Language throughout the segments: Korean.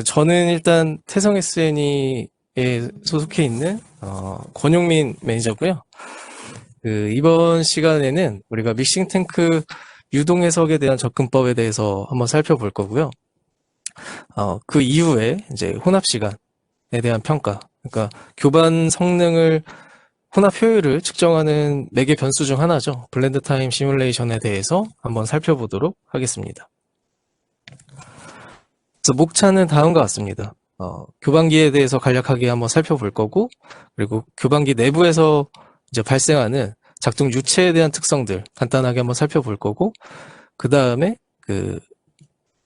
저는 일단 태성 SNE에 소속해 있는 권용민 매니저고요. 이번 시간에는 우리가 믹싱 탱크 유동 해석에 대한 접근법에 대해서 한번 살펴볼 거고요. 그 이후에 이제 혼합 시간에 대한 평가, 그러니까 교반 성능을 혼합 효율을 측정하는 매개 변수 중 하나죠. 블렌드 타임 시뮬레이션에 대해서 한번 살펴보도록 하겠습니다. 그래서 목차는 다음과 같습니다. 교반기에 대해서 간략하게 한번 살펴볼 거고, 그리고 교반기 내부에서 이제 발생하는 작동 유체에 대한 특성들 간단하게 한번 살펴볼 거고, 그 다음에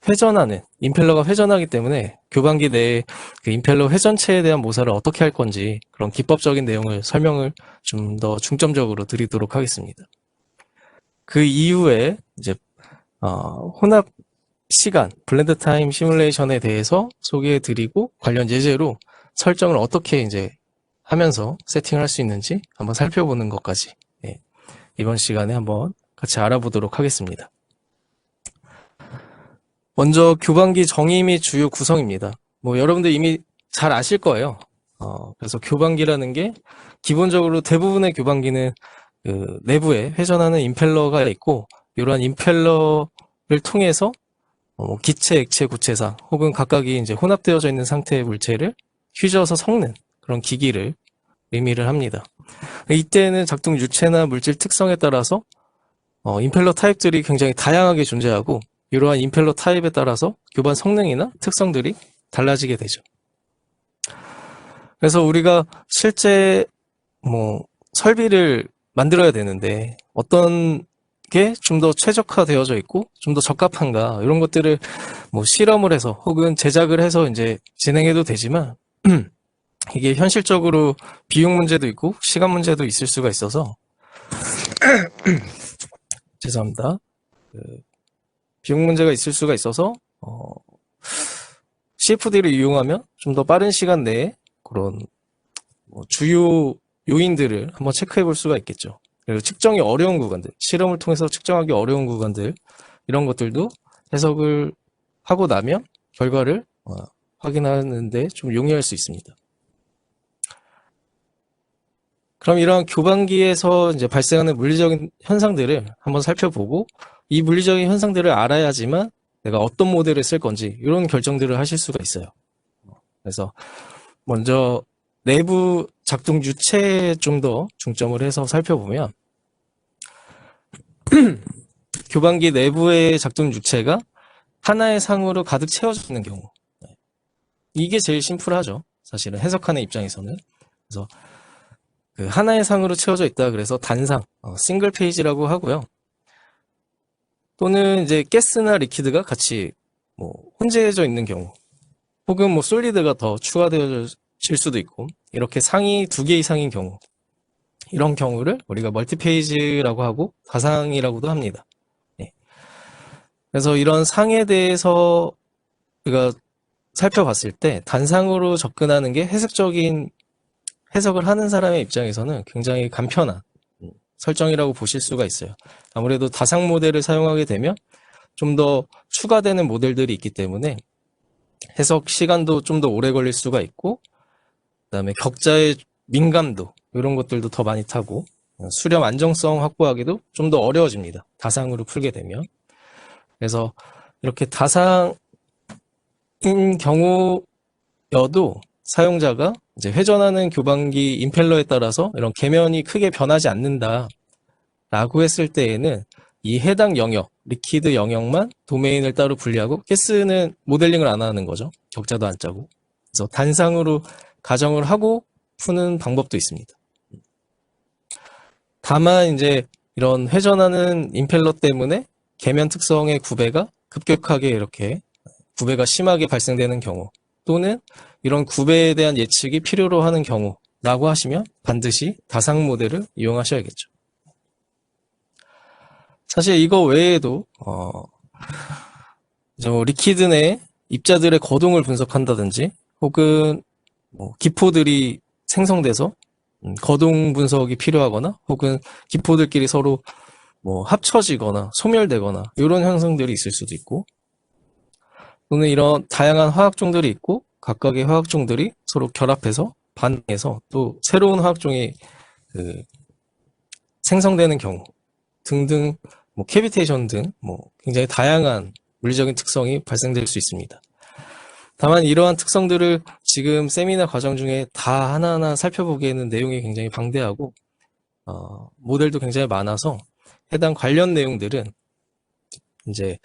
회전하는 임펠러가 회전하기 때문에 교반기 내에 그 임펠러 회전체에 대한 모사를 어떻게 할 건지 그런 기법적인 내용을 설명을 좀 더 중점적으로 드리도록 하겠습니다. 그 이후에 이제 혼합 시간, 블렌드 타임 시뮬레이션에 대해서 소개해 드리고 관련 예제로 설정을 어떻게 이제 하면서 세팅을 할 수 있는지 한번 살펴보는 것까지 이번 시간에 한번 같이 알아보도록 하겠습니다. 먼저 교반기 정의 및 주요 구성입니다. 여러분들 이미 잘 아실 거예요. 그래서 교반기라는 게 기본적으로 대부분의 교반기는 내부에 회전하는 임펠러가 있고, 이러한 임펠러를 통해서 기체, 액체, 구체상 혹은 각각이 이제 혼합되어져 있는 상태의 물체를 휘저어서 섞는 그런 기기를 의미를 합니다. 이때는 작동 유체나 물질 특성에 따라서 임펠러 타입들이 굉장히 다양하게 존재하고, 이러한 임펠러 타입에 따라서 교반 성능이나 특성들이 달라지게 되죠. 그래서 우리가 실제 설비를 만들어야 되는데 어떤 게 좀 더 최적화되어져 있고 좀 더 적합한가, 이런 것들을 실험을 해서 혹은 제작을 해서 이제 진행해도 되지만 이게 현실적으로 비용 문제도 있고 시간 문제도 있을 수가 있어서 죄송합니다. 비용 문제가 있을 수가 있어서 CFD를 이용하면 좀 더 빠른 시간 내에 그런 주요 요인들을 한번 체크해 볼 수가 있겠죠. 그리고 측정이 어려운 구간들, 실험을 통해서 측정하기 어려운 구간들, 이런 것들도 해석을 하고 나면 결과를 확인하는데 좀 용이할 수 있습니다. 그럼 이러한 교반기에서 이제 발생하는 물리적인 현상들을 한번 살펴보고, 이 물리적인 현상들을 알아야지만 내가 어떤 모델을 쓸 건지 이런 결정들을 하실 수가 있어요. 그래서 먼저 내부 작동 유체에 좀 더 중점을 해서 살펴보면, 교반기 내부의 작동 유체가 하나의 상으로 가득 채워져 있는 경우, 이게 제일 심플하죠. 사실은 해석하는 입장에서는. 그래서 하나의 상으로 채워져 있다 그래서 단상, 싱글 페이지라고 하고요. 또는 이제 가스나 리퀴드가 같이 혼재해져 있는 경우, 혹은 솔리드가 더 추가되어질 수도 있고, 이렇게 상이 2개 이상인 경우, 이런 경우를 우리가 멀티 페이지라고 하고 다상이라고도 합니다. 그래서 이런 상에 대해서 우리가 살펴봤을 때 단상으로 접근하는 게 해석적인 해석을 하는 사람의 입장에서는 굉장히 간편한 설정이라고 보실 수가 있어요. 아무래도 다상 모델을 사용하게 되면 좀 더 추가되는 모델들이 있기 때문에 해석 시간도 좀 더 오래 걸릴 수가 있고, 그다음에 격자의 민감도, 이런 것들도 더 많이 타고 수렴 안정성 확보하기도 좀 더 어려워집니다. 다상으로 풀게 되면. 그래서 이렇게 다상인 경우여도 사용자가 이제 회전하는 교반기 임펠러에 따라서 이런 계면이 크게 변하지 않는다 라고 했을 때에는 이 해당 영역, 리퀴드 영역만 도메인을 따로 분리하고, 가스는 모델링을 안 하는 거죠. 격자도 안 짜고. 그래서 단상으로 가정을 하고 푸는 방법도 있습니다. 다만 이제 이런 회전하는 임펠러 때문에 계면 특성의 구배가 급격하게 이렇게 구배가 심하게 발생되는 경우, 또는 이런 구배에 대한 예측이 필요로 하는 경우라고 하시면 반드시 다상 모델을 이용하셔야겠죠. 사실 이거 외에도 리퀴드 내 입자들의 거동을 분석한다든지, 혹은 기포들이 생성돼서 거동 분석이 필요하거나, 혹은 기포들끼리 서로 합쳐지거나 소멸되거나 이런 현상들이 있을 수도 있고, 또는 이런 다양한 화학종들이 있고 각각의 화학종들이 서로 결합해서 반응해서 또 새로운 화학종이 생성되는 경우 등등 뭐 캐비테이션 등 뭐 굉장히 다양한 물리적인 특성이 발생될 수 있습니다. 다만 이러한 특성들을 지금 세미나 과정 중에 다 하나하나 살펴보기에는 내용이 굉장히 방대하고 모델도 굉장히 많아서 해당 관련 내용들은 이제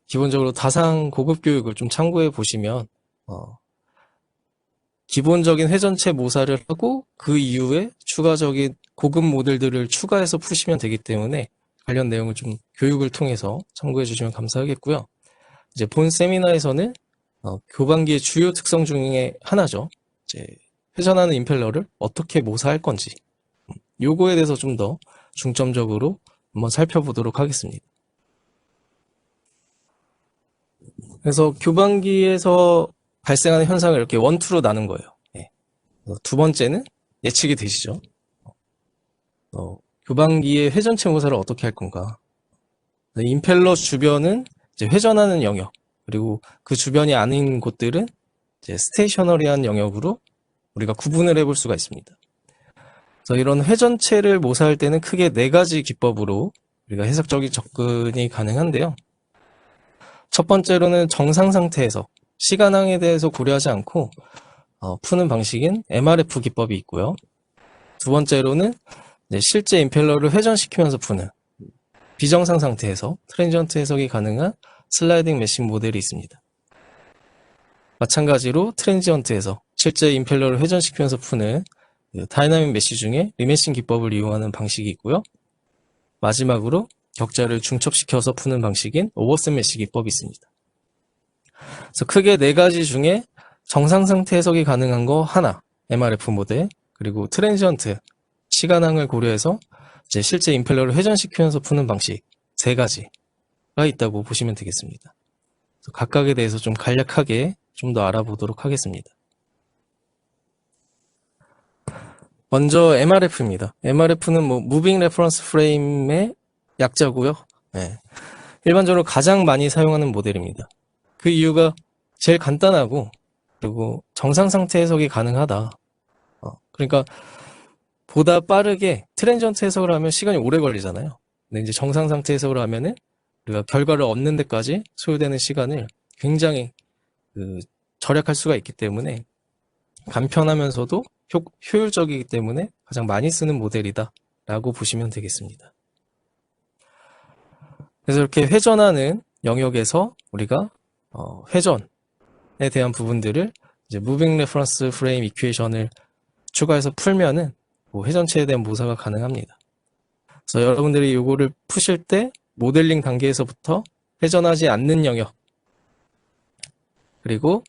기본적으로 다상 고급 교육을 좀 참고해 보시면 기본적인 회전체 모사를 하고 그 이후에 추가적인 고급 모델들을 추가해서 푸시면 되기 때문에 관련 내용을 좀 교육을 통해서 참고해 주시면 감사하겠고요. 이제 본 세미나에서는 교반기의 주요 특성 중에 하나죠. 이제 회전하는 임펠러를 어떻게 모사할 건지 요거에 대해서 좀 더 중점적으로 한번 살펴보도록 하겠습니다. 그래서 교반기에서 발생하는 현상을 이렇게 원투로 나눈 거예요. 네. 두 번째는 예측이 되시죠? 교반기의 회전체 모사를 어떻게 할 건가? 임펠러 주변은 이제 회전하는 영역, 그리고 그 주변이 아닌 곳들은 이제 스테이셔너리한 영역으로 우리가 구분을 해볼 수가 있습니다. 그래서 이런 회전체를 모사할 때는 크게 4가지 기법으로 우리가 해석적인 접근이 가능한데요. 첫 번째로는 정상 상태에서 시간항에 대해서 고려하지 않고 푸는 방식인 MRF 기법이 있고요. 두 번째로는 실제 임펠러를 회전시키면서 푸는 비정상 상태에서 트랜지언트 해석이 가능한 슬라이딩 메신 모델이 있습니다. 마찬가지로 트랜지언트에서 실제 임펠러를 회전시키면서 푸는 다이나믹 메시 중에 리메싱 기법을 이용하는 방식이 있고요. 마지막으로 격자를 중첩시켜서 푸는 방식인 오버셋 메시 기법이 있습니다. 그래서 크게 4가지 중에 정상 상태 해석이 가능한 거 하나, MRF 모델, 그리고 트랜지언트, 시간항을 고려해서 이제 실제 임펠러를 회전시키면서 푸는 방식 3가지가 있다고 보시면 되겠습니다. 그래서 각각에 대해서 좀 간략하게 좀 더 알아보도록 하겠습니다. 먼저 MRF입니다. MRF는 뭐 무빙 레퍼런스 프레임의 약자고요. 네. 일반적으로 가장 많이 사용하는 모델입니다. 그 이유가 제일 간단하고 그리고 정상 상태 해석이 가능하다. 그러니까 보다 빠르게 트랜지언트 해석을 하면 시간이 오래 걸리잖아요. 근데 이제 정상 상태 해석을 하면은 우리가 결과를 얻는 데까지 소요되는 시간을 굉장히 절약할 수가 있기 때문에 간편하면서도 효율적이기 때문에 가장 많이 쓰는 모델이다 라고 보시면 되겠습니다. 그래서 이렇게 회전하는 영역에서 우리가 회전에 대한 부분들을 이제 무빙 레퍼런스 프레임 이퀘이션을 추가해서 풀면은 회전체에 대한 모사가 가능합니다. 그래서 여러분들이 이거를 푸실 때 모델링 단계에서부터 회전하지 않는 영역 그리고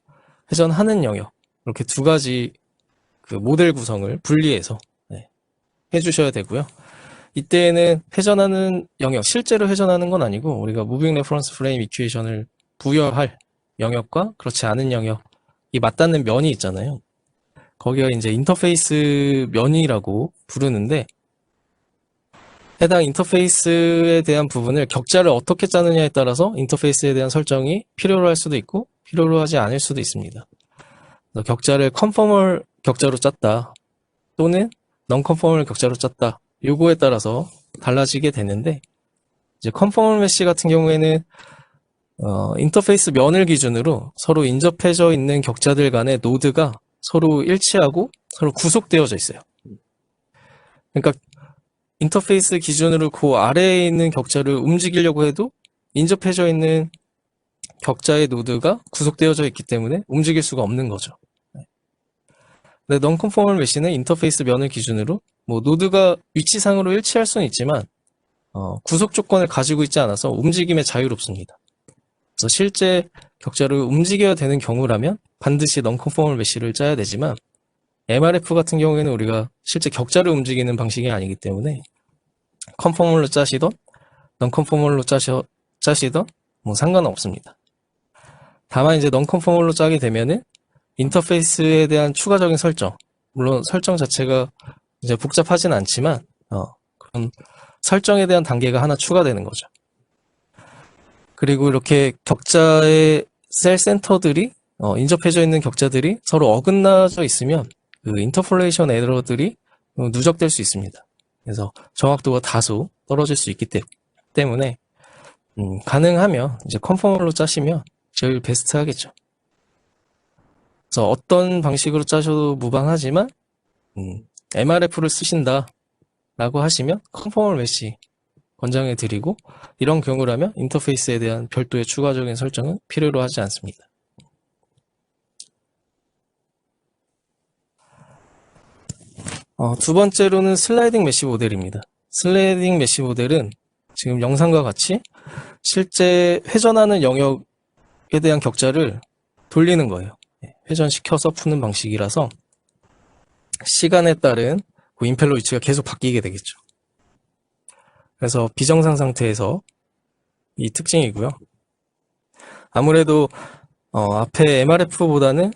회전하는 영역 이렇게 2가지 그 모델 구성을 분리해서 해주셔야 되고요. 이때에는 회전하는 영역, 실제로 회전하는 건 아니고 우리가 무빙 레퍼런스 프레임 이퀘이션을 부여할 영역과 그렇지 않은 영역이 맞닿는 면이 있잖아요. 거기가 이제 인터페이스 면이라고 부르는데 해당 인터페이스에 대한 부분을 격자를 어떻게 짜느냐에 따라서 인터페이스에 대한 설정이 필요로 할 수도 있고 필요로 하지 않을 수도 있습니다. 격자를 컨포멀 격자로 짰다 또는 non 컨포멀 격자로 짰다 요거에 따라서 달라지게 되는데 이제 컨포멀 메시 같은 경우에는 인터페이스 면을 기준으로 서로 인접해져 있는 격자들 간의 노드가 서로 일치하고 서로 구속되어져 있어요. 그러니까 인터페이스 기준으로 그 아래에 있는 격자를 움직이려고 해도 인접해져 있는 격자의 노드가 구속되어져 있기 때문에 움직일 수가 없는 거죠. 근데 non-conformal mesh는 인터페이스 면을 기준으로 뭐 노드가 위치상으로 일치할 수는 있지만 구속 조건을 가지고 있지 않아서 움직임에 자유롭습니다. 그래서 실제 격자를 움직여야 되는 경우라면 반드시 non-conformal mesh를 짜야 되지만 MRF 같은 경우에는 우리가 실제 격자를 움직이는 방식이 아니기 때문에 컨포멀로 짜시던 non-conformal로 짜시던 뭐 상관은 없습니다. 다만 이제 non-conformal로 짜게 되면은 인터페이스에 대한 추가적인 설정, 물론 설정 자체가 이제 복잡하진 않지만 그런 설정에 대한 단계가 하나 추가되는 거죠. 그리고 이렇게 격자의 셀 센터들이 인접해져 있는 격자들이 서로 어긋나져 있으면 그 인터폴레이션 에러들이 누적될 수 있습니다. 그래서 정확도가 다소 떨어질 수 있기 때문에 가능하면 이제 컨포멀로 짜시면 제일 베스트 하겠죠. 그래서 어떤 방식으로 짜셔도 무방하지만 MRF를 쓰신다 라고 하시면 컨포멀 메시 권장해 드리고, 이런 경우라면 인터페이스에 대한 별도의 추가적인 설정은 필요로 하지 않습니다. 두 번째로는 슬라이딩 메시 모델입니다. 슬라이딩 메시 모델은 지금 영상과 같이 실제 회전하는 영역에 대한 격자를 돌리는 거예요. 회전시켜서 푸는 방식이라서 시간에 따른 그 임펠러 위치가 계속 바뀌게 되겠죠. 그래서 비정상 상태에서 이 특징이고요. 아무래도 앞에 MRF보다는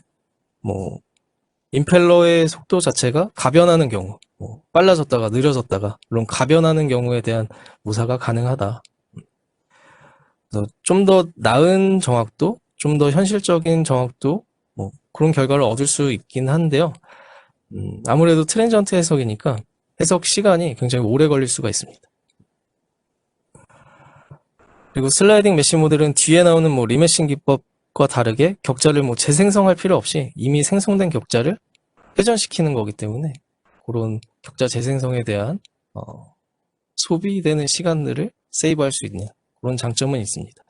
뭐 임펠러의 속도 자체가 가변하는 경우, 빨라졌다가 느려졌다가 물론 가변하는 경우에 대한 모사가 가능하다. 그래서 좀 더 나은 정확도, 좀 더 현실적인 정확도, 그런 결과를 얻을 수 있긴 한데요. 아무래도 트랜지언트 해석이니까 해석 시간이 굉장히 오래 걸릴 수가 있습니다. 그리고 슬라이딩 메시 모델은 뒤에 나오는 리매싱 기법과 다르게 격자를 재생성할 필요 없이 이미 생성된 격자를 회전시키는 거기 때문에 그런 격자 재생성에 대한 소비되는 시간들을 세이브할 수 있는 그런 장점은 있습니다.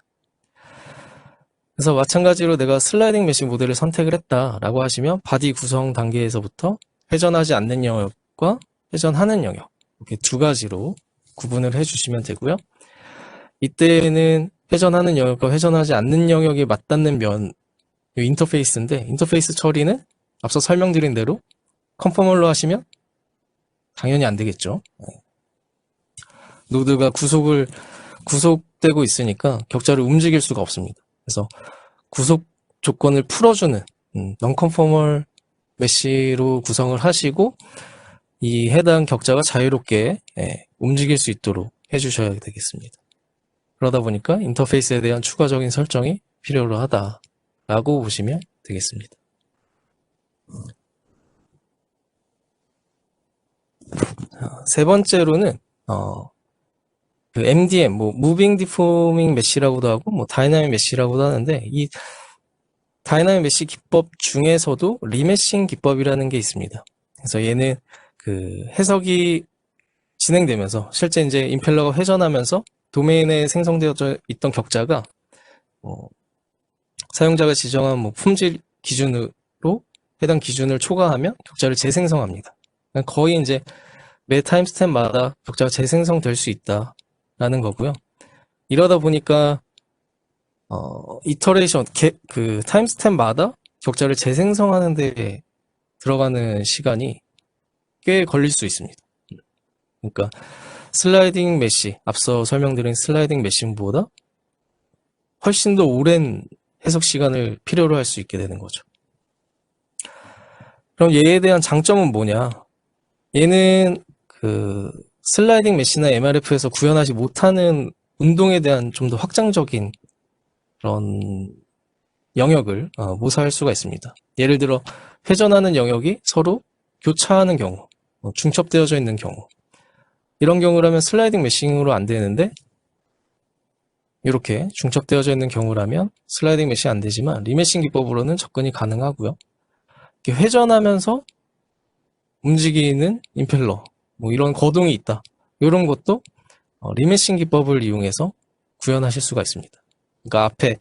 그래서 마찬가지로 내가 슬라이딩 메시 모델을 선택을 했다라고 하시면 바디 구성 단계에서부터 회전하지 않는 영역과 회전하는 영역, 이렇게 두 가지로 구분을 해주시면 되고요. 이때는 회전하는 영역과 회전하지 않는 영역이 맞닿는 면, 인터페이스인데, 인터페이스 처리는 앞서 설명드린 대로 컨포멀로 하시면 당연히 안 되겠죠. 노드가 구속되고 있으니까 격자를 움직일 수가 없습니다. 그래서 구속 조건을 풀어주는 non-conformal 메시로 구성을 하시고 이 해당 격자가 자유롭게 움직일 수 있도록 해주셔야 되겠습니다. 그러다 보니까 인터페이스에 대한 추가적인 설정이 필요로 하다라고 보시면 되겠습니다. 세 번째로는 그 MDM, Moving Deforming Mesh라고도 하고 다이나믹 메시라고도 하는데, 이 다이나믹 메시 기법 중에서도 리메싱 기법이라는 게 있습니다. 그래서 얘는 그 해석이 진행되면서 실제 이제 임펠러가 회전하면서 도메인에 생성되어져 있던 격자가 사용자가 지정한 품질 기준으로 해당 기준을 초과하면 격자를 재생성합니다. 거의 이제 매 타임스탬마다 격자가 재생성될 수 있다라는 거고요. 이러다 보니까 이터레이션, 그 타임스탬마다 격자를 재생성하는 데 들어가는 시간이 꽤 걸릴 수 있습니다. 그러니까 슬라이딩 메시, 앞서 설명드린 슬라이딩 메시보다 훨씬 더 오랜 해석 시간을 필요로 할 수 있게 되는 거죠. 그럼 얘에 대한 장점은 뭐냐? 얘는 그 슬라이딩 메시나 MRF에서 구현하지 못하는 운동에 대한 좀 더 확장적인 그런 영역을 모사할 수가 있습니다. 예를 들어 회전하는 영역이 서로 교차하는 경우, 중첩되어져 있는 경우, 이런 경우라면 슬라이딩 메싱으로 안 되는데, 이렇게 중첩되어져 있는 경우라면 슬라이딩 메시 안 되지만 리메싱 기법으로는 접근이 가능하고요. 이렇게 회전하면서 움직이는 임펠러, 이런 거동이 있다. 이런 것도 리메싱 기법을 이용해서 구현하실 수가 있습니다. 그러니까 앞에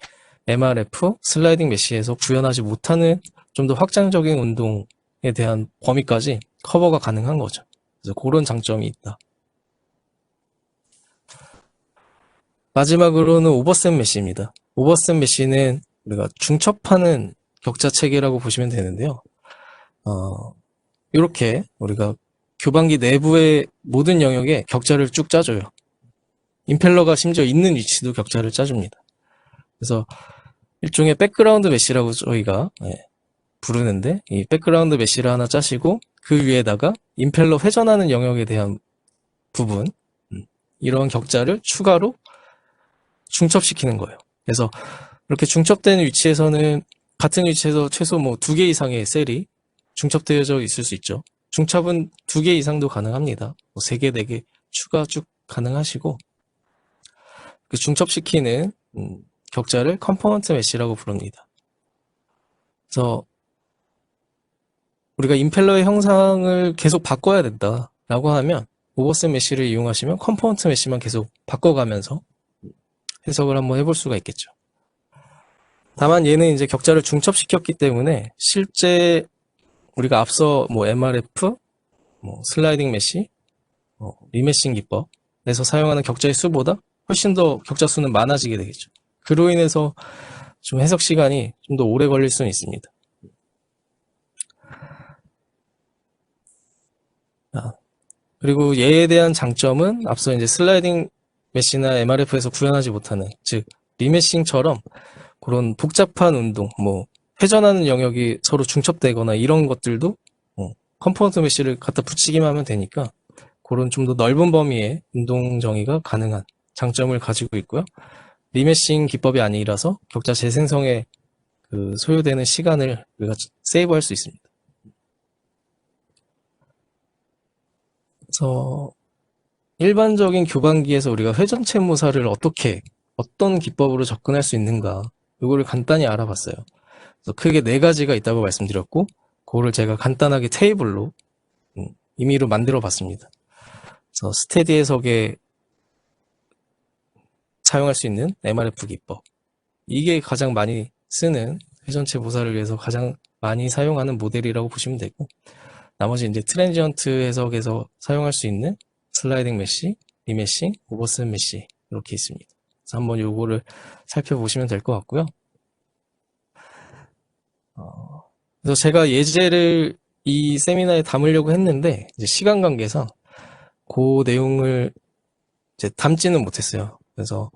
MRF, 슬라이딩 메시에서 구현하지 못하는 좀 더 확장적인 운동에 대한 범위까지 커버가 가능한 거죠. 그래서 그런 장점이 있다. 마지막으로는 오버셋 메시입니다. 오버셋 메시는 우리가 중첩하는 격자 체계라고 보시면 되는데요. 이렇게 우리가 교반기 내부의 모든 영역에 격자를 쭉 짜줘요. 임펠러가 심지어 있는 위치도 격자를 짜줍니다. 그래서 일종의 백그라운드 메시라고 저희가 부르는데, 이 백그라운드 메시를 하나 짜시고 그 위에다가 임펠러 회전하는 영역에 대한 부분, 이런 격자를 추가로 중첩시키는 거예요. 그래서 이렇게 중첩된 위치에서는 같은 위치에서 최소 뭐 2개 이상의 셀이 중첩되어져 있을 수 있죠. 중첩은 2개 이상도 가능합니다. 뭐 3개, 4개 추가 쭉 가능하시고, 그 중첩시키는 격자를 컴포넌트 메시라고 부릅니다. 그래서 우리가 임펠러의 형상을 계속 바꿔야 된다라고 하면 오버셋 메시를 이용하시면 컴포넌트 메시만 계속 바꿔가면서 해석을 한번 해볼 수가 있겠죠. 다만 얘는 이제 격자를 중첩시켰기 때문에 실제 우리가 앞서 뭐 MRF, 뭐 슬라이딩 메시, 리메싱 기법에서 사용하는 격자의 수보다 훨씬 더 격자 수는 많아지게 되겠죠. 그로 인해서 좀 해석 시간이 좀 더 오래 걸릴 수는 있습니다. 그리고 얘에 대한 장점은 앞서 이제 슬라이딩 메시나 MRF에서 구현하지 못하는, 즉 리메싱처럼 그런 복잡한 운동, 뭐 회전하는 영역이 서로 중첩되거나 이런 것들도 컴포넌트 메시를 갖다 붙이기만 하면 되니까 그런 좀 더 넓은 범위의 운동 정의가 가능한 장점을 가지고 있고요. 리메싱 기법이 아니라서 격자 재생성에 그 소요되는 시간을 우리가 세이브할 수 있습니다. 그래서 일반적인 교반기에서 우리가 회전 채무사를 어떤 기법으로 접근할 수 있는가, 이거를 간단히 알아봤어요. 그래서 크게 4가지가 있다고 말씀드렸고, 그거를 제가 간단하게 테이블로 임의로 만들어 봤습니다. 그래서 스테디 해석에 사용할 수 있는 MRF 기법, 이게 가장 많이 쓰는 회전체 모사를 위해서 가장 많이 사용하는 모델이라고 보시면 되고, 나머지 이제 트랜지언트 해석에서 사용할 수 있는 슬라이딩 메시, 리메싱, 오버셋 메시 이렇게 있습니다. 그래서 한번 요거를 살펴보시면 될 것 같고요. 그래서 제가 예제를 이 세미나에 담으려고 했는데 이제 시간 관계상 그 내용을 이제 담지는 못했어요. 그래서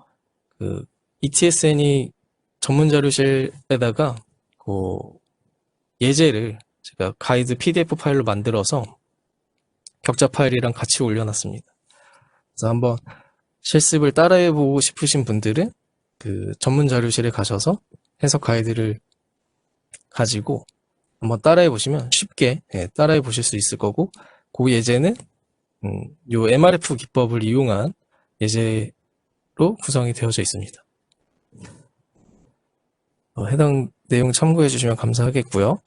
그 ETSN이 전문 자료실에다가 그 예제를 제가 가이드 PDF 파일로 만들어서 격자 파일이랑 같이 올려놨습니다. 그래서 한번 실습을 따라해보고 싶으신 분들은 그 전문 자료실에 가셔서 해석 가이드를 가지고 한번 따라해보시면 쉽게 따라해보실 수 있을 거고, 그 예제는 요 MRF 기법을 이용한 예제로 구성이 되어져 있습니다. 해당 내용 참고해 주시면 감사하겠고요.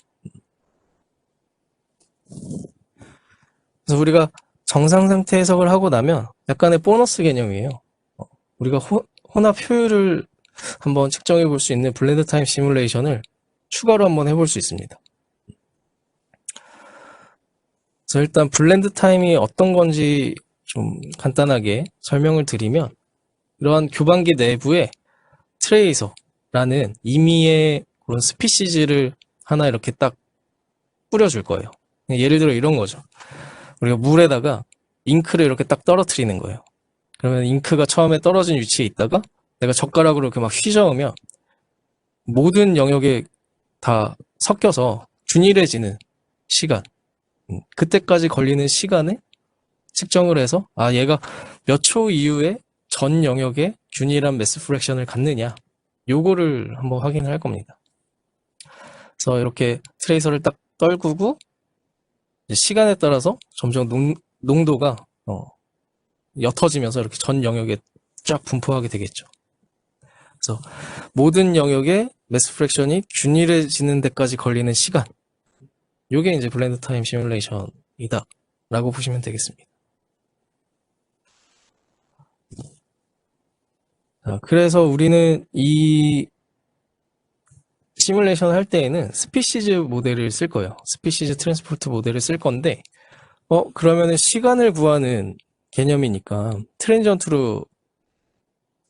그래서 우리가 정상 상태 해석을 하고 나면 약간의 보너스 개념이에요. 우리가 혼합 효율을 한번 측정해 볼 수 있는 블렌드 타임 시뮬레이션을 추가로 한번 해볼 수 있습니다. 그래서 일단 블렌드 타임이 어떤 건지 좀 간단하게 설명을 드리면, 이러한 교반기 내부에 트레이서라는 임의의 그런 스피시즈를 하나 이렇게 딱 뿌려줄 거예요. 예를 들어 이런 거죠. 우리가 물에다가 잉크를 이렇게 딱 떨어뜨리는 거예요. 그러면 잉크가 처음에 떨어진 위치에 있다가 내가 젓가락으로 이렇게 막 휘저으면 모든 영역에 다 섞여서 균일해지는 시간, 그때까지 걸리는 시간에 측정을 해서 얘가 몇 초 이후에 전 영역에 균일한 매스 프랙션을 갖느냐, 요거를 한번 확인을 할 겁니다. 그래서 이렇게 트레이서를 딱 떨구고 시간에 따라서 점점 농도가 옅어지면서 이렇게 전 영역에 쫙 분포하게 되겠죠. 그래서 모든 영역의 매스 프랙션이 균일해지는 데까지 걸리는 시간, 요게 이제 블렌드 타임 시뮬레이션이다 라고 보시면 되겠습니다. 그래서 우리는 이 시뮬레이션 할 때에는 스피시즈 모델을 쓸 거예요. 스피시즈 트랜스포트 모델을 쓸 건데, 그러면은 시간을 구하는 개념이니까 트랜지언트로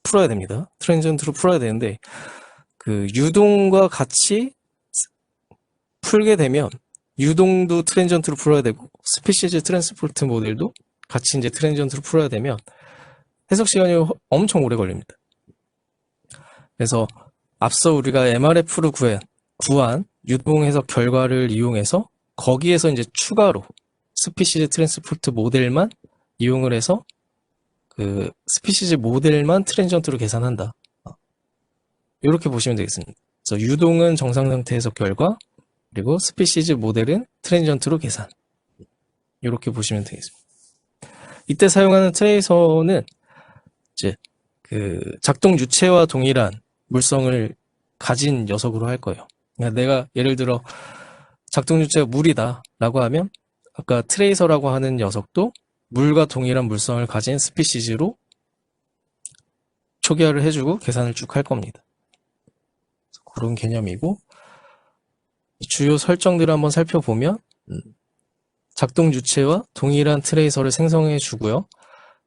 풀어야 됩니다. 트랜지언트로 풀어야 되는데, 그 유동과 같이 풀게 되면 유동도 트랜지언트로 풀어야 되고, 스피시즈 트랜스포트 모델도 같이 이제 트랜지언트로 풀어야 되면 해석 시간이 엄청 오래 걸립니다. 그래서 앞서 우리가 MRF로 구한 유동 해석 결과를 이용해서 거기에서 이제 추가로 스피시즈 트랜스포트 모델만 이용을 해서 그 스피시즈 모델만 트랜지언트로 계산한다. 이렇게 보시면 되겠습니다. 그래서 유동은 정상 상태에서 결과, 그리고 스피시즈 모델은 트랜지언트로 계산. 이렇게 보시면 되겠습니다. 이때 사용하는 트레이서는 이제 그 작동 유체와 동일한 물성을 가진 녀석으로 할 거예요. 그러니까 내가 예를 들어 작동 유체가 물이다라고 하면 아까 트레이서라고 하는 녀석도 물과 동일한 물성을 가진 스피시즈로 초기화를 해주고 계산을 쭉 할 겁니다. 그런 개념이고, 주요 설정들을 한번 살펴보면 작동 유체와 동일한 트레이서를 생성해 주고요.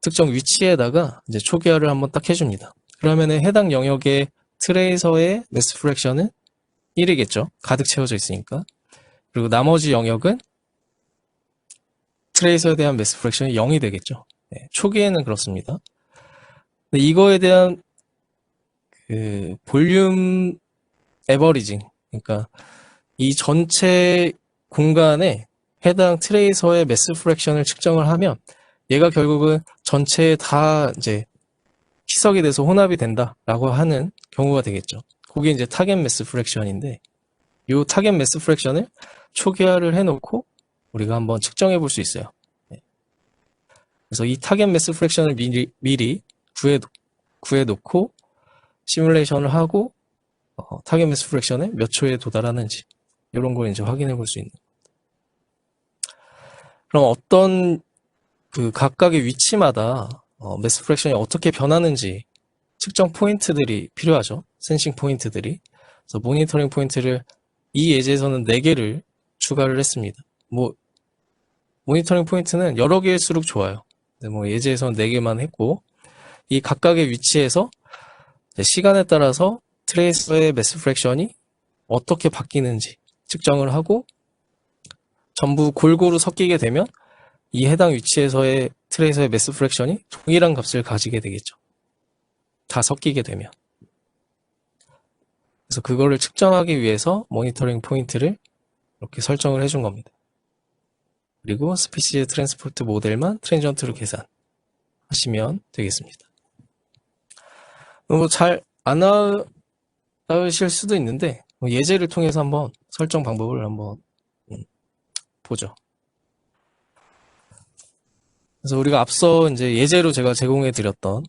특정 위치에다가 이제 초기화를 한번 딱 해줍니다. 그러면은 해당 영역의 트레이서의 매스 프랙션은 1이겠죠. 가득 채워져 있으니까. 그리고 나머지 영역은 트레이서에 대한 매스 프랙션이 0이 되겠죠. 네, 초기에는 그렇습니다. 근데 이거에 대한 그 볼륨 에버리징, 그러니까 이 전체 공간에 해당 트레이서의 매스 프랙션을 측정을 하면 얘가 결국은 전체에 다 이제 희석이 돼서 혼합이 된다라고 하는 경우가 되겠죠. 그게 이제 타겟 매스 프랙션인데, 이 타겟 매스 프랙션을 초기화를 해놓고 우리가 한번 측정해 볼 수 있어요. 그래서 이 타겟 매스 프랙션을 미리 구해놓고 시뮬레이션을 하고 타겟 매스 프랙션에 몇 초에 도달하는지 이런 걸 이제 확인해 볼 수 있는. 그럼 어떤 그 각각의 위치마다 매스 프랙션이 어떻게 변하는지 측정 포인트들이 필요하죠. 센싱 포인트들이. 그래서 모니터링 포인트를 이 예제에서는 4개를 추가를 했습니다. 뭐 모니터링 포인트는 여러 개일수록 좋아요. 뭐 예제에서는 4개만 했고, 이 각각의 위치에서 시간에 따라서 트레이서의 매스 프랙션이 어떻게 바뀌는지 측정을 하고 전부 골고루 섞이게 되면 이 해당 위치에서의 트레이서의 매스 프랙션이 동일한 값을 가지게 되겠죠. 다 섞이게 되면. 그래서 그거를 측정하기 위해서 모니터링 포인트를 이렇게 설정을 해준 겁니다. 그리고 스피시즈 트랜스포트 모델만 트랜지언트로 계산하시면 되겠습니다. 뭐 잘 안 나으실 수도 있는데 예제를 통해서 한번 설정 방법을 한번 보죠. 그래서 우리가 앞서 이제 예제로 제가 제공해 드렸던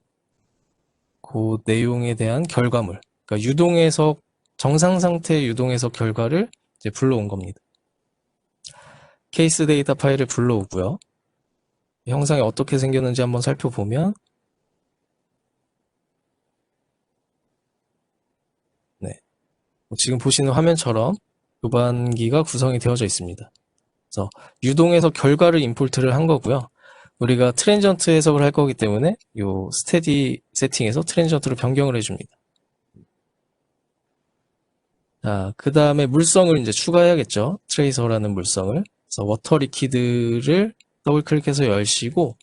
그 내용에 대한 결과물, 그러니까 유동에서 정상 상태의 유동에서 결과를 이제 불러온 겁니다. 케이스 데이터 파일을 불러오고요. 형상이 어떻게 생겼는지 한번 살펴보면, 네, 지금 보시는 화면처럼 교반기가 구성이 되어져 있습니다. 그래서 유동에서 결과를 임포트를 한 거고요. 우리가 트랜지언트 해석을 할 거기 때문에 요 스테디 세팅에서 트랜지언트로 변경을 해줍니다. 자, 그 다음에 물성을 이제 추가해야겠죠. 트레이서라는 물성을. 그래서 워터 리퀴드를 더블 클릭해서 열시고,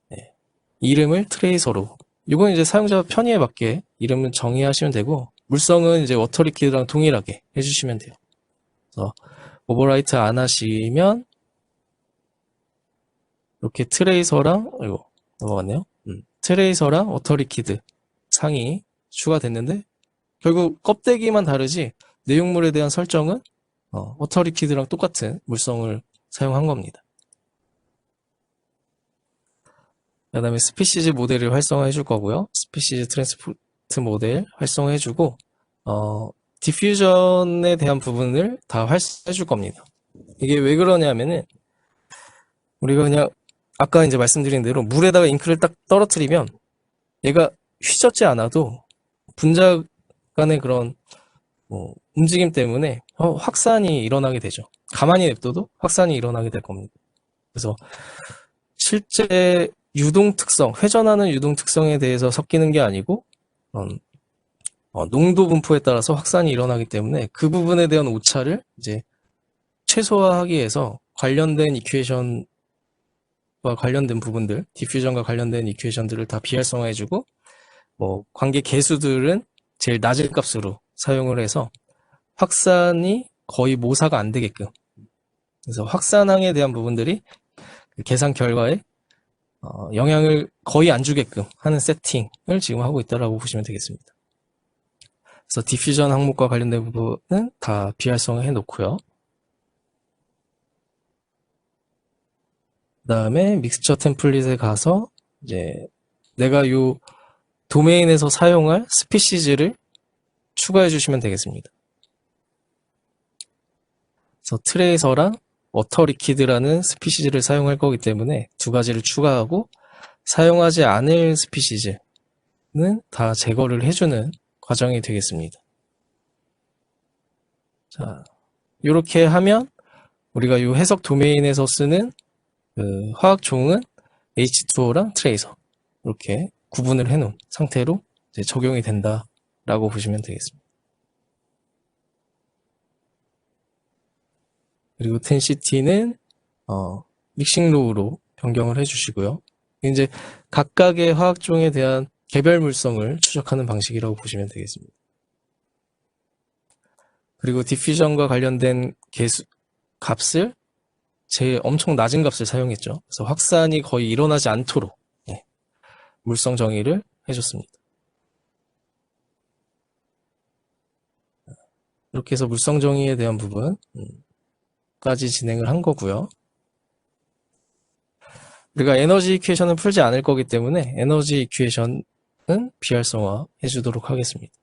네, 이름을 트레이서로. 이건 이제 사용자 편의에 맞게 이름은 정의하시면 되고, 물성은 이제 워터 리퀴드랑 동일하게 해주시면 돼요. 그래서 오버라이트 안 하시면 이렇게 트레이서랑, 이거 넘어갔네요. 트레이서랑 워터 리퀴드 상이 추가됐는데 결국 껍데기만 다르지 내용물에 대한 설정은 워터 리퀴드랑 똑같은 물성을 사용한 겁니다. 그 다음에 스피시즈 모델을 활성화해 줄 거고요. 스피시즈 트랜스포트 모델 활성화해 주고 디퓨전에 대한 부분을 다 활성화해 줄 겁니다. 이게 왜 그러냐면은 우리가 그냥 아까 이제 말씀드린 대로 물에다가 잉크를 딱 떨어뜨리면 얘가 휘젓지 않아도 분자 간의 그런 움직임 때문에 확산이 일어나게 되죠. 가만히 냅둬도 확산이 일어나게 될 겁니다. 그래서 실제 유동 특성, 회전하는 유동 특성에 대해서 섞이는 게 아니고 농도 분포에 따라서 확산이 일어나기 때문에 그 부분에 대한 오차를 이제 최소화하기 위해서 관련된 이퀘이션과 관련된 부분들, 디퓨전과 관련된 이퀘이션들을 다 비활성화해주고 관계 계수들은 제일 낮은 값으로 사용을 해서 확산이 거의 모사가 안 되게끔, 그래서 확산항에 대한 부분들이 계산 결과에 영향을 거의 안 주게끔 하는 세팅을 지금 하고 있다라고 보시면 되겠습니다. 그래서 디퓨전 항목과 관련된 부분은 다 비활성화 해 놓고요. 그 다음에 믹스처 템플릿에 가서 이제 내가 요 도메인에서 사용할 스피시즈를 추가해 주시면 되겠습니다. 그래서 트레이서랑 워터 리퀴드라는 스피시즈를 사용할 거기 때문에 두 가지를 추가하고 사용하지 않을 스피시즈는 다 제거를 해주는 과정이 되겠습니다. 자, 이렇게 하면 우리가 이 해석 도메인에서 쓰는 그 화학 종은 H2O랑 트레이서 이렇게 구분을 해놓은 상태로 이제 적용이 된다라고 보시면 되겠습니다. 그리고 텐시티는 믹싱 로우로 변경을 해주시고요. 이제 각각의 화학종에 대한 개별 물성을 추적하는 방식이라고 보시면 되겠습니다. 그리고 디퓨전과 관련된 값을 엄청 낮은 값을 사용했죠. 그래서 확산이 거의 일어나지 않도록 물성 정의를 해줬습니다. 이렇게 해서 물성 정의에 대한 부분까지 진행을 한 거고요. 우리가 에너지 이퀘이션은 풀지 않을 거기 때문에 에너지 이퀘이션은 비활성화 해주도록 하겠습니다.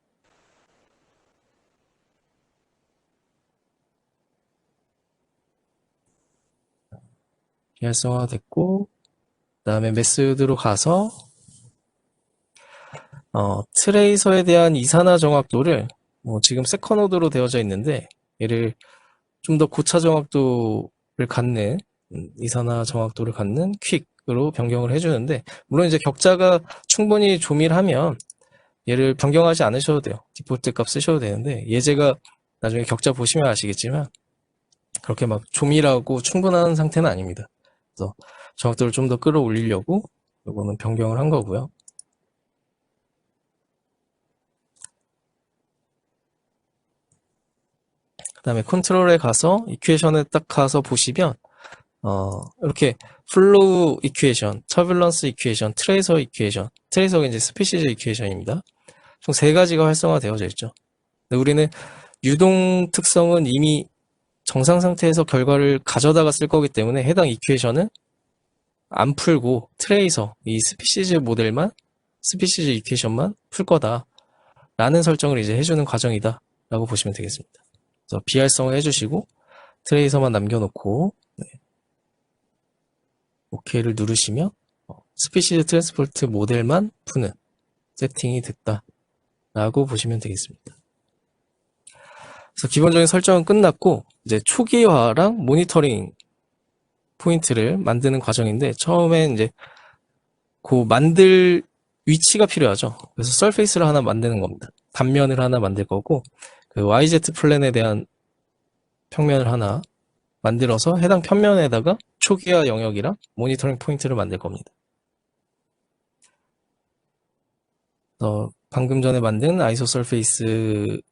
비활성화 됐고, 그 다음에 메소드로 가서 트레이서에 대한 이산화 정확도를 지금 세컨오더로 되어져 있는데 얘를 좀 더 고차 정확도를 갖는 이산화 정확도를 갖는 퀵으로 변경을 해주는데, 물론 이제 격자가 충분히 조밀하면 얘를 변경하지 않으셔도 돼요. 디폴트 값 쓰셔도 되는데, 예제가 나중에 격자 보시면 아시겠지만 그렇게 막 조밀하고 충분한 상태는 아닙니다. 그래서 정확도를 좀 더 끌어올리려고 이거는 변경을 한 거고요. 그 다음에 컨트롤에 가서 이퀘이션에 딱 가서 보시면 이렇게 플로우 이퀘이션, 터뷸런스 이퀘이션, 트레이서 이퀘이션, 트레이서가 이제 스피시즈 이퀘이션입니다. 총 세 가지가 활성화되어져 있죠. 근데 우리는 유동 특성은 이미 정상 상태에서 결과를 가져다가 쓸 거기 때문에 해당 이퀘이션은 안 풀고 트레이서, 이 스피시즈 모델만, 스피시즈 이퀘이션만 풀 거다 라는 설정을 이제 해주는 과정이다 라고 보시면 되겠습니다. 그래서 비활성화 해주시고 트레이서만 남겨놓고 OK를 누르시면 스피시즈 트랜스포트 모델만 푸는 세팅이 됐다 라고 보시면 되겠습니다. 그래서 기본적인 설정은 끝났고 이제 초기화랑 모니터링 포인트를 만드는 과정인데, 처음엔 이제 그 만들 위치가 필요하죠. 그래서 서페이스를 하나 만드는 겁니다. 단면을 하나 만들 거고, 그 YZ 플랜에 대한 평면을 하나 만들어서 해당 평면에다가 초기화 영역이랑 모니터링 포인트를 만들 겁니다. 방금 전에 만든 아이소 서페이스를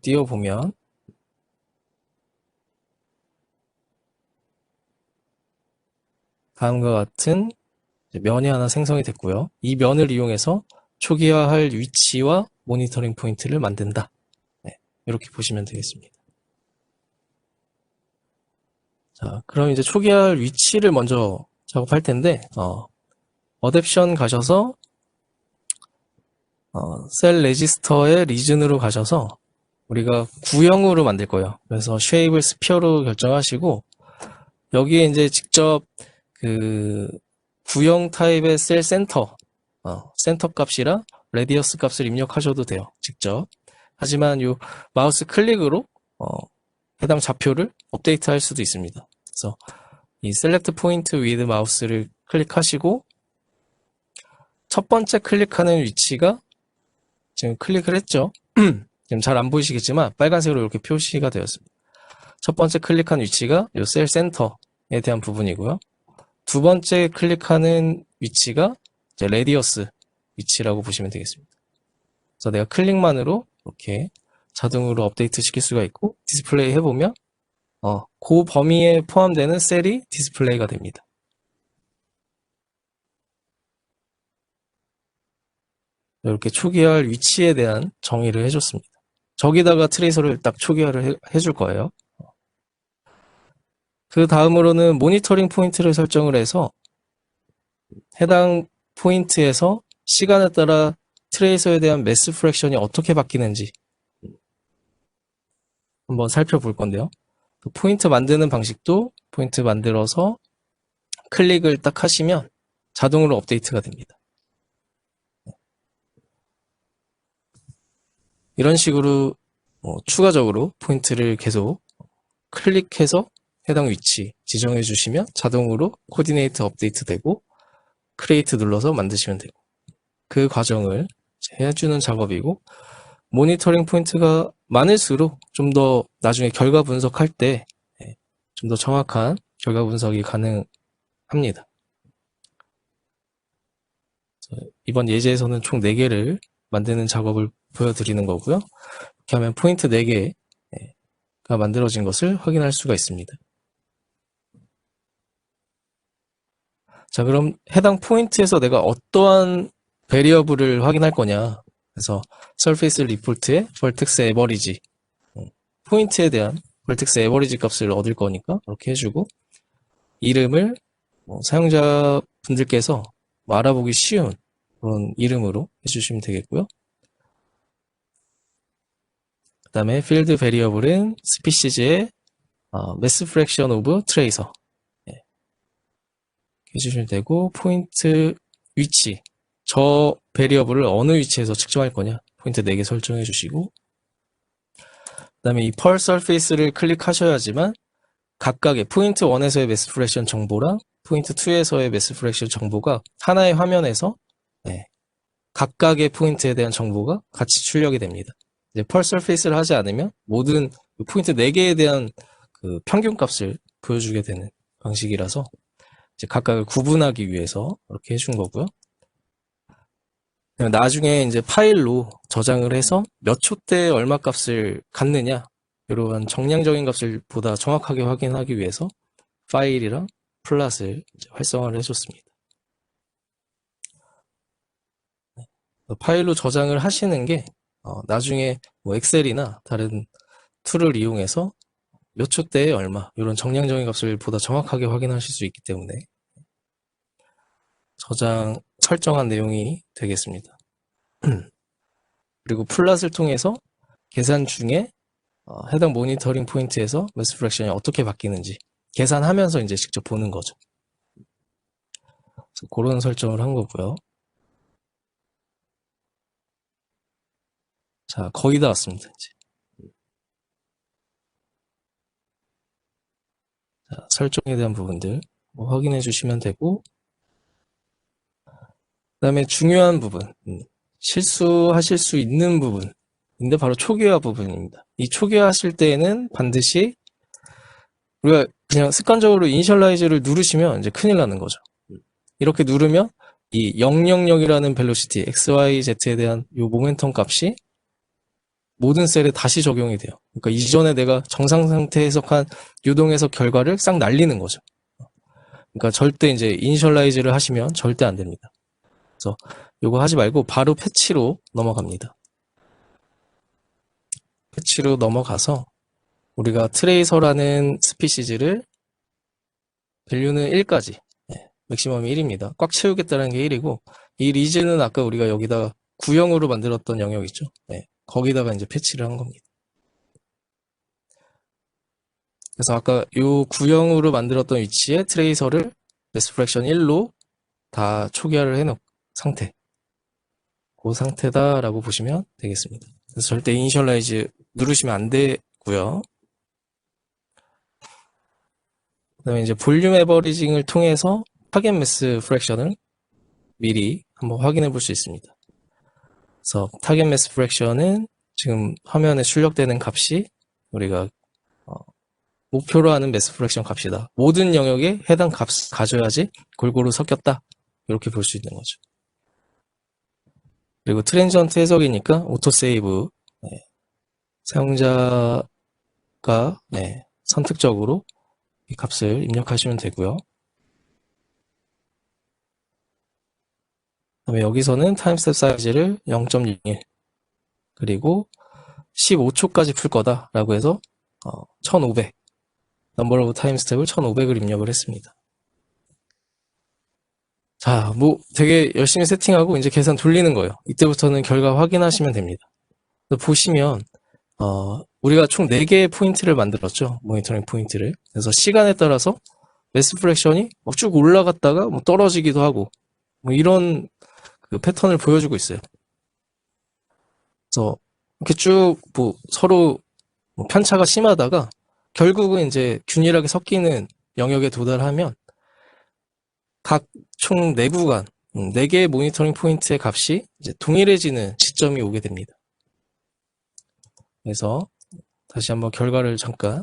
띄워보면 다음과 같은 면이 하나 생성이 됐고요. 이 면을 이용해서 초기화할 위치와 모니터링 포인트를 만든다. 이렇게 보시면 되겠습니다. 자, 그럼 이제 초기화할 위치를 먼저 작업할 텐데, 어댑션 가셔서 셀 레지스터의 리즌으로 가셔서 우리가 구형으로 만들 거예요. 그래서 쉐입을 스피어로 결정하시고, 여기에 이제 직접 그 구형 타입의 셀 센터 값이랑 레디어스 값을 입력하셔도 돼요. 직접. 하지만 이 마우스 클릭으로 해당 좌표를 업데이트 할 수도 있습니다. 그래서 이 셀렉트 포인트 위드 마우스를 클릭하시고 첫 번째 클릭하는 위치가 지금 클릭을 했죠. 지금 잘 안 보이시겠지만 빨간색으로 이렇게 표시가 되었습니다. 첫 번째 클릭한 위치가 이 셀 센터에 대한 부분이고요. 두 번째 클릭하는 위치가 이제 레디어스 위치라고 보시면 되겠습니다. 그래서 내가 클릭만으로 이렇게 자동으로 업데이트 시킬 수가 있고, 디스플레이 해보면 그 범위에 포함되는 셀이 디스플레이가 됩니다. 이렇게 초기화할 위치에 대한 정의를 해줬습니다. 저기다가 트레이서를 딱 초기화를 해줄 거예요. 그 다음으로는 모니터링 포인트를 설정을 해서 해당 포인트에서 시간에 따라 트레이서에 대한 매스 프랙션이 어떻게 바뀌는지 한번 살펴볼 건데요. 그 포인트 만드는 방식도 포인트 만들어서 클릭을 딱 하시면 자동으로 업데이트가 됩니다. 이런 식으로 추가적으로 포인트를 계속 클릭해서 해당 위치 지정해 주시면 자동으로 코디네이트 업데이트 되고 크리에이트 눌러서 만드시면 되고, 그 과정을 해주는 작업이고, 모니터링 포인트가 많을수록 좀 더 나중에 결과 분석할 때 좀 더 정확한 결과 분석이 가능합니다. 이번 예제에서는 총 4개를 만드는 작업을 보여드리는 거고요. 이렇게 하면 포인트 4개가 만들어진 것을 확인할 수가 있습니다. 자, 그럼 해당 포인트에서 내가 어떠한 베리어블을 확인할 거냐. 그래서 surface report의 vertex average, 포인트에 대한 vertex average 값을 얻을 거니까 이렇게 해주고, 이름을 사용자분들께서 알아보기 쉬운 그런 이름으로 해주시면 되겠고요. 그 다음에 field variable은 species의 mass fraction of tracer 해주시면 되고, 포인트 위치, 저 베리어블을 어느 위치에서 측정할 거냐, 포인트 4개 설정해 주시고, 그 다음에 이 펄 서페이스를 클릭하셔야지만 각각의 포인트 1에서의 매스 프랙션 정보랑 포인트 2에서의 매스 프랙션 정보가 하나의 화면에서 각각의 포인트에 대한 정보가 같이 출력이 됩니다. 이제 펄 서페이스를 하지 않으면 모든 포인트 4개에 대한 그 평균 값을 보여주게 되는 방식이라서 이제 각각을 구분하기 위해서 이렇게 해준 거고요. 나중에 이제 파일로 저장을 해서 몇 초 때 얼마 값을 갖느냐, 이런 정량적인 값을 보다 정확하게 확인하기 위해서 파일이랑 플랫을 활성화를 해줬습니다. 파일로 저장을 하시는 게 나중에 뭐 엑셀이나 다른 툴을 이용해서 몇 초 때에 얼마, 이런 정량적인 값을 보다 정확하게 확인하실 수 있기 때문에 저장 설정한 내용이 되겠습니다. 그리고 플랫을 통해서 계산 중에 해당 모니터링 포인트에서 매스 프랙션이 어떻게 바뀌는지 계산하면서 이제 직접 보는 거죠. 그래서 그런 설정을 한 거고요. 자, 거의 다 왔습니다. 이제. 자, 설정에 대한 부분들 확인해 주시면 되고, 그 다음에 중요한 부분, 실수하실 수 있는 부분인데 바로 초기화 부분입니다. 이 초기화 하실 때에는 반드시 우리가 그냥 습관적으로 이니셜라이즈를 누르시면 이제 큰일 나는 거죠. 이렇게 누르면 이 000이라는 벨로시티 XYZ에 대한 이 모멘텀 값이 모든 셀에 다시 적용이 돼요. 그러니까 이전에 내가 정상 상태에서 한 유동해석 결과를 싹 날리는 거죠. 그러니까 절대 이제 이니셜라이즈를 하시면 절대 안 됩니다. 그래서 이거 하지 말고 바로 패치로 넘어갑니다. 패치로 넘어가서 우리가 트레이서라는 스피시즈를 밸류는 1까지, 맥시멈이 1입니다. 꽉 채우겠다는 게 1이고, 이 리즈는 아까 우리가 여기다 구형으로 만들었던 영역 있죠. 거기다가 이제 패치를 한 겁니다. 그래서 아까 이 구형으로 만들었던 위치에 트레이서를 매스 프랙션 1로 다 초기화를 해놓은 상태, 그 상태다라고 보시면 되겠습니다. 그래서 절대 이니셜라이즈 누르시면 안 되고요. 그다음에 이제 볼륨 에버리징을 통해서 타겟 매스 프랙션을 미리 한번 확인해 볼 수 있습니다. 그래서 타겟 매스 프랙션은 지금 화면에 출력되는 값이 우리가 목표로 하는 매스 프랙션 값이다. 모든 영역에 해당 값을 가져야지 골고루 섞였다. 이렇게 볼 수 있는 거죠. 그리고 트랜지언트 해석이니까 오토세이브, 사용자가 선택적으로 이 값을 입력하시면 되고요. 그다음에 여기서는 타임스텝 사이즈를 0.01 그리고 15초까지 풀 거다라고 해서 1500 넘버 오브 타임 스텝을 1500을 입력을 했습니다. 자, 뭐 되게 열심히 세팅하고 이제 계산 돌리는 거예요. 이때부터는 결과 확인하시면 됩니다. 보시면 우리가 총 4개의 포인트를 만들었죠. 모니터링 포인트를. 그래서 시간에 따라서 매스 프랙션이 막 쭉 올라갔다가 뭐 떨어지기도 하고 뭐 이런 그 패턴을 보여주고 있어요. 그래서 이렇게 쭉 뭐 서로 뭐 편차가 심하다가 결국은 이제 균일하게 섞이는 영역에 도달하면 각 총 4구간, 4개의 모니터링 포인트의 값이 이제 동일해지는 시점이 오게 됩니다. 그래서 다시 한번 결과를 잠깐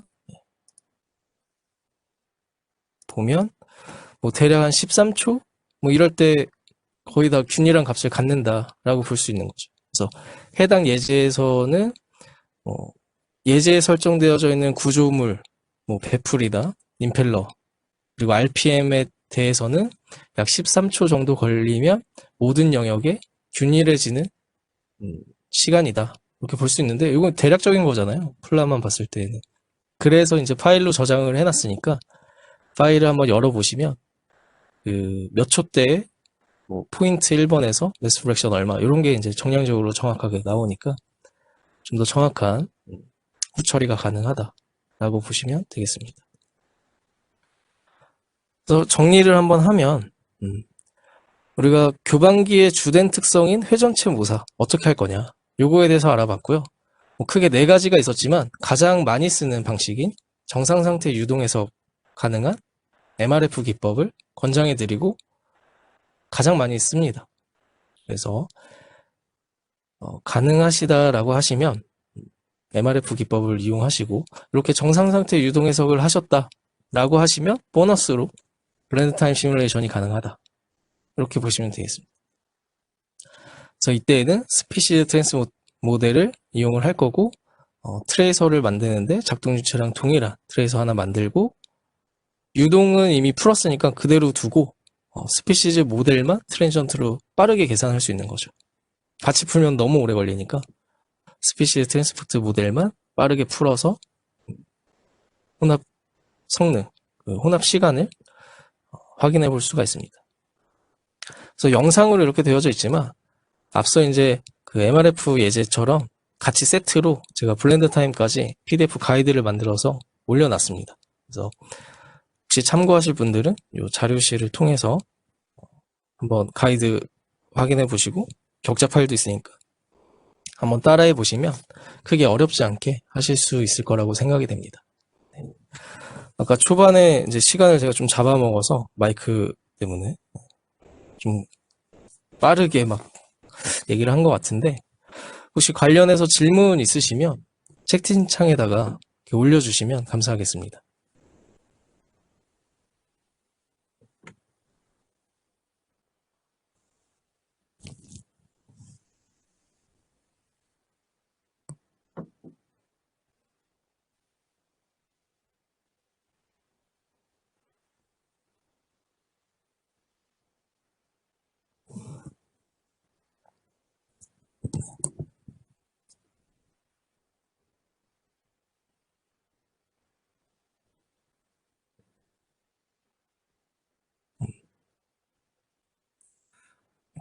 보면 뭐 대략 한 13초 뭐 이럴 때 거의 다 균일한 값을 갖는다라고 볼 수 있는 거죠. 그래서 해당 예제에서는 예제에 설정되어져 있는 구조물, 뭐 배풀이다, 임펠러, 그리고 RPM에 대해서는 약 13초 정도 걸리면 모든 영역에 균일해지는 시간이다. 이렇게 볼 수 있는데 이건 대략적인 거잖아요. 플라만 봤을 때는. 그래서 이제 파일로 저장을 해놨으니까 파일을 한번 열어보시면 그 몇 초대에 뭐 포인트 1번에서 매스 프랙션 얼마 이런 게 이제 정량적으로 정확하게 나오니까 좀 더 정확한 후처리가 가능하다라고 보시면 되겠습니다. 그래서 정리를 한번 하면 우리가 교반기의 주된 특성인 회전체 모사 어떻게 할 거냐 요거에 대해서 알아봤고요. 뭐 크게 4가지가 있었지만 가장 많이 쓰는 방식인 정상상태 유동 해석 가능한 MRF 기법을 권장해 드리고 가장 많이 씁니다. 그래서 가능하시다라고 하시면 MRF 기법을 이용하시고 이렇게 정상상태 유동 해석을 하셨다라고 하시면 보너스로 블렌드 타임 시뮬레이션이 가능하다. 이렇게 보시면 되겠습니다. 그래서 이때에는 스피시드 트랜스 모델을 이용을 할 거고 트레이서를 만드는데 작동 주체랑 동일한 트레이서 하나 만들고 유동은 이미 풀었으니까 그대로 두고 스피시즈 모델만 트랜전트로 빠르게 계산할 수 있는 거죠. 같이 풀면 너무 오래 걸리니까 스피시즈 트랜스포트 모델만 빠르게 풀어서 혼합 성능, 혼합 시간을 확인해 볼 수가 있습니다. 그래서 영상으로 이렇게 되어져 있지만 앞서 이제 그 MRF 예제처럼 같이 세트로 제가 블렌드 타임까지 PDF 가이드를 만들어서 올려놨습니다. 그래서 혹시 참고하실 분들은 이 자료실을 통해서 한번 가이드 확인해 보시고 격자 파일도 있으니까 한번 따라해 보시면 크게 어렵지 않게 하실 수 있을 거라고 생각이 됩니다. 아까 초반에 이제 시간을 제가 좀 잡아먹어서 마이크 때문에 좀 빠르게 막 얘기를 한 것 같은데 혹시 관련해서 질문 있으시면 채팅창에다가 올려주시면 감사하겠습니다.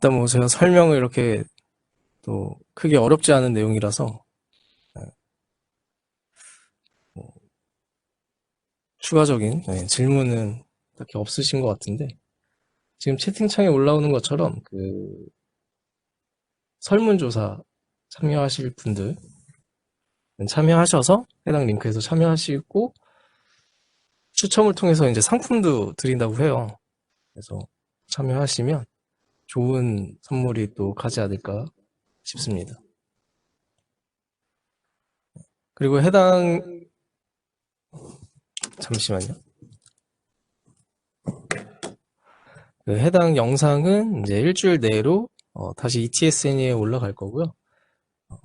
일단 뭐 제가 설명을 이렇게 또 크게 어렵지 않은 내용이라서 뭐 추가적인 질문은 딱히 없으신 것 같은데 지금 채팅창에 올라오는 것처럼 그 설문조사 참여하실 분들 참여하셔서 해당 링크에서 참여하시고 추첨을 통해서 이제 상품도 드린다고 해요. 그래서 참여하시면 좋은 선물이 또 가지 않을까 싶습니다. 그리고 잠시만요. 그 해당 영상은 이제 일주일 내로 다시 ETSN에 올라갈 거고요.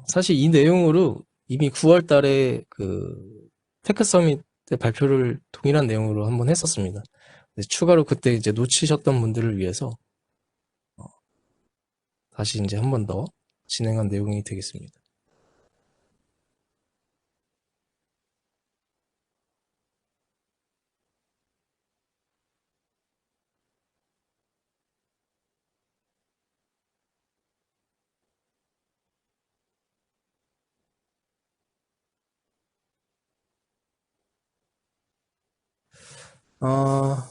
사실 이 내용으로 이미 9월 달에 그 테크 서밋 때 발표를 동일한 내용으로 한번 했었습니다. 추가로 그때 이제 놓치셨던 분들을 위해서 다시 이제 한 번 더 진행한 내용이 되겠습니다. 아,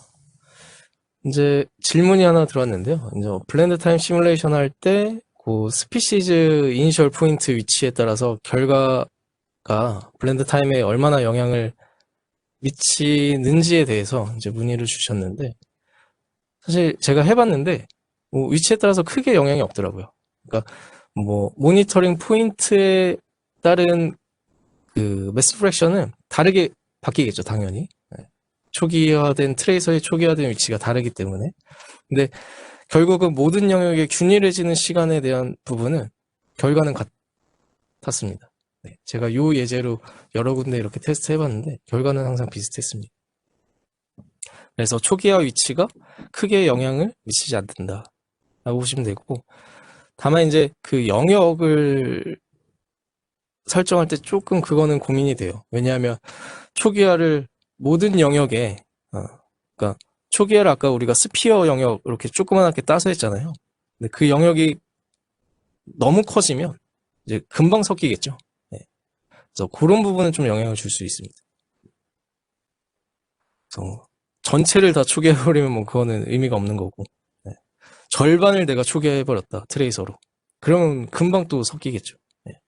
이제 질문이 하나 들어왔는데요. 이제 블렌드 타임 시뮬레이션 할 때 그 스피시즈 이니셜 포인트 위치에 따라서 결과가 블렌드 타임에 얼마나 영향을 미치는지에 대해서 이제 문의를 주셨는데, 사실 제가 해봤는데 뭐 위치에 따라서 크게 영향이 없더라고요. 그러니까 뭐 모니터링 포인트에 따른 그 매스 프랙션은 다르게 바뀌겠죠, 당연히. 네. 초기화된 트레이서의 초기화된 위치가 다르기 때문에. 근데 결국은 모든 영역의 균일해지는 시간에 대한 부분은 결과는 같았습니다. 네. 제가 요 예제로 여러 군데 이렇게 테스트 해봤는데 결과는 항상 비슷했습니다. 그래서 초기화 위치가 크게 영향을 미치지 않는다 라고 보시면 되고, 다만 이제 그 영역을 설정할 때 조금 그거는 고민이 돼요. 왜냐하면 초기화를 모든 영역에, 그러니까 초기화를 아까 우리가 스피어 영역 이렇게 조그맣게 따서 했잖아요. 근데 그 영역이 너무 커지면 이제 금방 섞이겠죠. 네. 그래서 그런 부분은 좀 영향을 줄 수 있습니다. 그래서 전체를 다 초기화해버리면 뭐 그거는 의미가 없는 거고, 네. 절반을 내가 초기화해버렸다, 트레이서로. 그러면 금방 또 섞이겠죠. 네.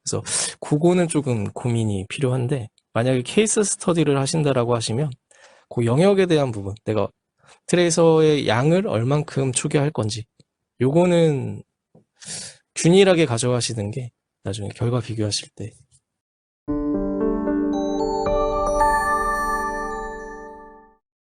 그래서 그거는 조금 고민이 필요한데, 만약에 케이스 스터디를 하신다라고 하시면 그 영역에 대한 부분, 내가 트레이서의 양을 얼만큼 초기화할 건지, 요거는 균일하게 가져가시는 게 나중에 결과 비교하실 때